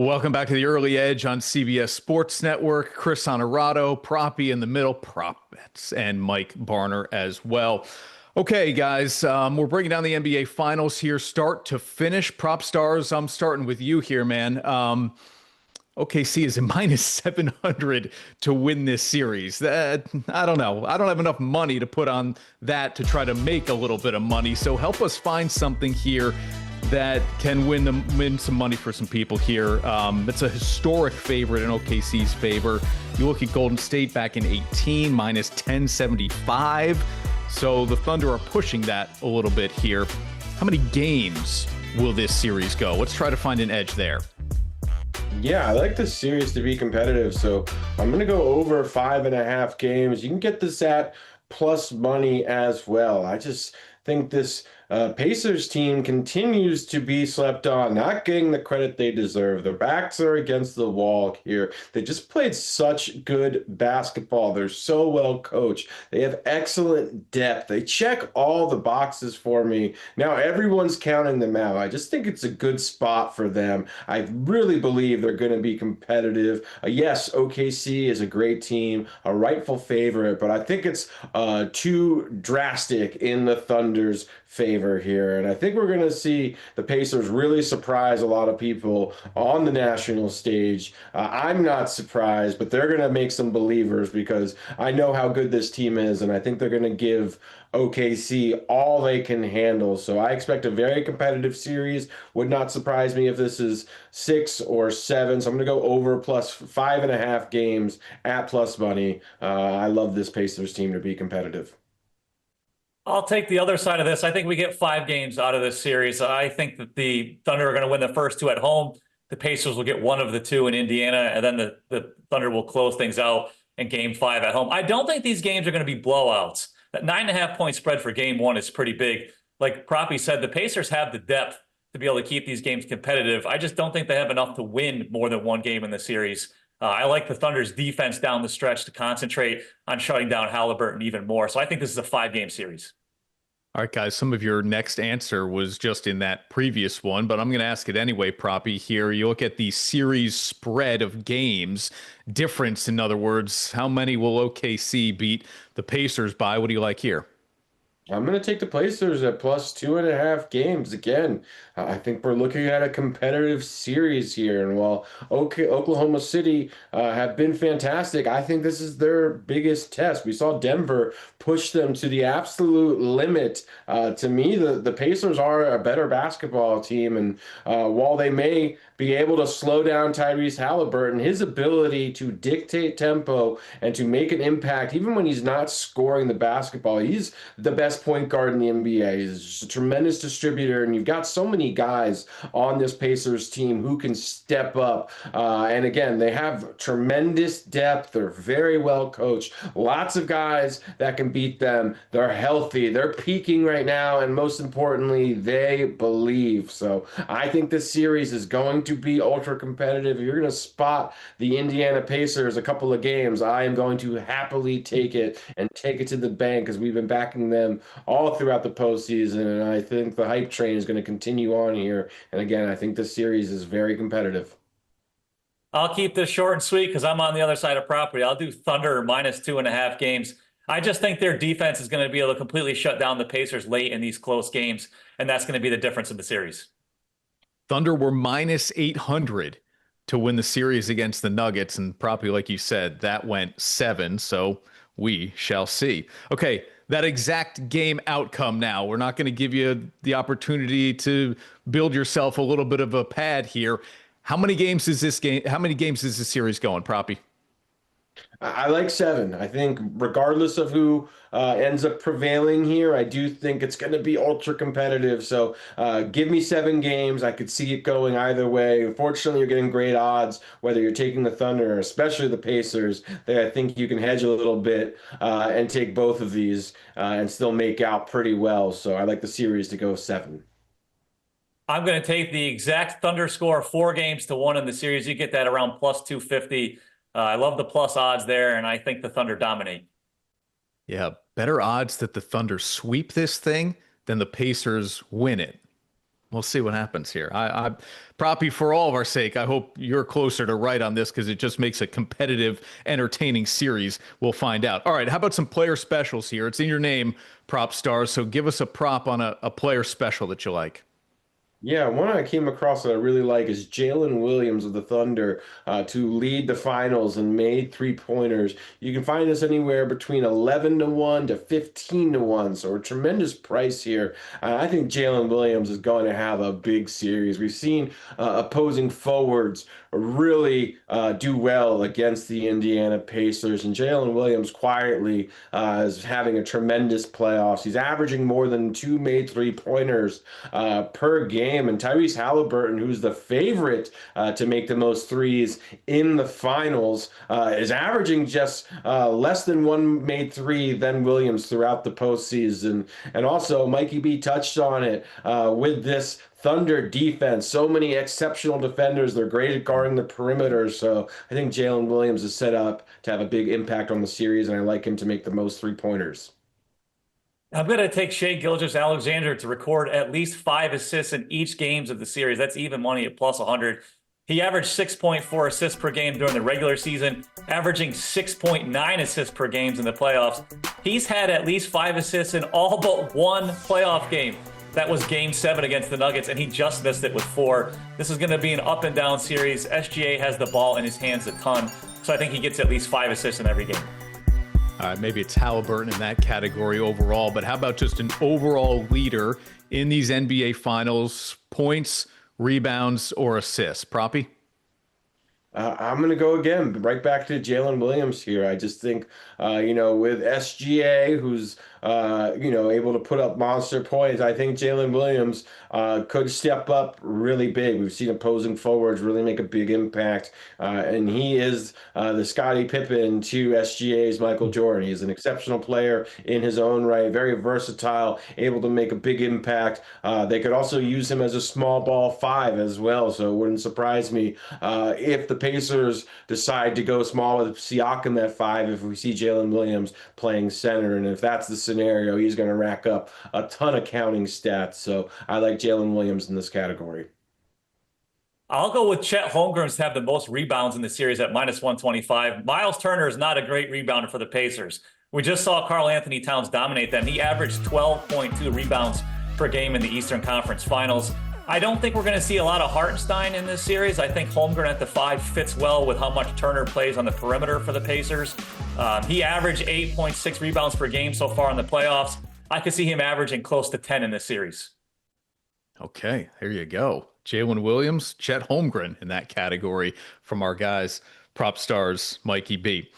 Welcome back to the Early Edge on CBS Sports Network. Chris Onorato, Proppy in the middle, prop bets, and Mike Barner as well. Okay, guys, we're breaking down the NBA Finals here, start to finish. PropStarz, I'm starting with you here, man. OKC is a minus 700 to win this series. That, I don't know. I don't have enough money to put on that to try to make a little bit of money. So help us find something here that can win some money for some people here. It's a historic favorite in OKC's favor. You look at Golden State back in 18, minus 1075. So the Thunder are pushing that a little bit here. How many games will this series go? Let's try to find an edge there. Yeah, I like this series to be competitive, so I'm going to go over 5.5 games. You can get this at plus money as well. I just think this Pacers team continues to be slept on, not getting the credit they deserve. Their backs are against the wall here. They just played such good basketball. They're so well coached. They have excellent depth. They check all the boxes for me. Now everyone's counting them out. I just think it's a good spot for them. I really believe they're going to be competitive. Yes, OKC is a great team, a rightful favorite, but I think it's too drastic in the Thunder's favor here. And I think we're going to see the Pacers really surprise a lot of people on the national stage. I'm not surprised, but they're going to make some believers because I know how good this team is, and I think they're going to give OKC all they can handle. So I expect a very competitive series. Would not surprise me if this is 6 or 7. So I'm going to go over plus 5.5 games at plus money. I love this Pacers team to be competitive. I'll take the other side of this. I think we get 5 games out of this series. I think that the Thunder are going to win the first 2 at home. The Pacers will get 1 of the 2 in Indiana, and then the Thunder will close things out in game 5 at home. I don't think these games are going to be blowouts. That 9.5 point spread for game 1 is pretty big. Like Proppy said, the Pacers have the depth to be able to keep these games competitive. I just don't think they have enough to win more than 1 game in the series. I like the Thunder's defense down the stretch to concentrate on shutting down Halliburton even more. So I think this is a 5-game series. All right, guys, some of your next answer was just in that previous one, but I'm going to ask it anyway, Proppy. Here, you look at the series spread of games, difference, in other words, how many will OKC beat the Pacers by? What do you like here? I'm going to take the Pacers at plus 2.5 games. Again, I think we're looking at a competitive series here. And while Oklahoma City have been fantastic, I think this is their biggest test. We saw Denver push them to the absolute limit. To me, the Pacers are a better basketball team. And while they may be able to slow down Tyrese Halliburton, his ability to dictate tempo and to make an impact, even when he's not scoring the basketball, he's the best point guard in the NBA. He's just a tremendous distributor, and you've got so many guys on this Pacers team who can step up. And again, they have tremendous depth. They're very well coached. Lots of guys that can beat them. They're healthy. They're peaking right now, and most importantly, they believe. So I think this series is going to be ultra competitive. If you're going to spot the Indiana Pacers a couple of games, I am going to happily take it and take it to the bank because we've been backing them all throughout the postseason, and I think the hype train is going to continue on here. And again, I think this series is very competitive. I'll keep this short and sweet because I'm on the other side of property. I'll do Thunder minus 2.5 games. I just think their defense is going to be able to completely shut down the Pacers late in these close games, and that's going to be the difference in the series. Thunder were minus 800 to win the series against the Nuggets, and probably, like you said, that went 7, so we shall see. Okay, that exact game outcome now. We're not going to give you the opportunity to build yourself a little bit of a pad here. How many games is this game? How many games is this series going, Proppy? I like 7. I think regardless of who ends up prevailing here, I do think it's going to be ultra competitive. So give me 7 games. I could see it going either way. Unfortunately, you're getting great odds, whether you're taking the Thunder or especially the Pacers. I think you can hedge a little bit and take both of these and still make out pretty well. So I like the series to go 7. I'm going to take the exact Thunder score, 4 games to 1 in the series. You get that around plus 250. I love the plus odds there, and I think the Thunder dominate. Yeah, better odds that the Thunder sweep this thing than the Pacers win it. We'll see what happens here. Proppy, for all of our sake, I hope you're closer to right on this because it just makes a competitive, entertaining series. We'll find out. All right, how about some player specials here? It's in your name, PropStarz. So give us a prop on a player special that you like. Yeah, one I came across that I really like is Jalen Williams of the Thunder to lead the finals and made three-pointers. You can find this anywhere between 11 to 1 to 15 to 1, so a tremendous price here. I think Jalen Williams is going to have a big series. We've seen opposing forwards really do well against the Indiana Pacers, and Jalen Williams quietly is having a tremendous playoffs. He's averaging more than two made three-pointers per game. And Tyrese Halliburton, who's the favorite to make the most threes in the finals, is averaging just less than one made three than Williams throughout the postseason. And also, Mikey B touched on it with this Thunder defense. So many exceptional defenders. They're great at guarding the perimeter. So I think Jalen Williams is set up to have a big impact on the series, and I like him to make the most three-pointers. I'm going to take Shai Gilgeous-Alexander to record at least 5 assists in each games of the series. That's even money at plus 100. He averaged 6.4 assists per game during the regular season, averaging 6.9 assists per game in the playoffs. He's had at least 5 assists in all but one playoff game. That was Game 7 against the Nuggets, and he just missed it with 4. This is going to be an up-and-down series. SGA has the ball in his hands a ton, so I think he gets at least 5 assists in every game. Maybe it's Halliburton in that category overall, but how about just an overall leader in these NBA Finals, points, rebounds, or assists? Proppy? I'm going to go again, right back to Jalen Williams here. I just think, with SGA, who's, able to put up monster points, I think Jalen Williams could step up really big. We've seen opposing forwards really make a big impact, and he is the Scottie Pippen to SGA's Michael Jordan. He's an exceptional player in his own right, very versatile, able to make a big impact. They could also use him as a small ball 5 as well, so it wouldn't surprise me if the Pacers decide to go small with Siakam at 5 if we see Jalen Williams playing center. And if that's the scenario, he's going to rack up a ton of counting stats. So I like Jalen Williams in this category. I'll go with Chet Holmgren to have the most rebounds in the series at minus 125. Miles Turner is not a great rebounder for the Pacers. We just saw Karl Anthony Towns dominate them. He averaged 12.2 rebounds per game in the Eastern Conference Finals. I don't think we're going to see a lot of Hartenstein in this series. I think Holmgren at the 5 fits well with how much Turner plays on the perimeter for the Pacers. He averaged 8.6 rebounds per game so far in the playoffs. I could see him averaging close to 10 in this series. Okay, there you go. Jalen Williams, Chet Holmgren in that category from our guys, PropStarz, Mikey B.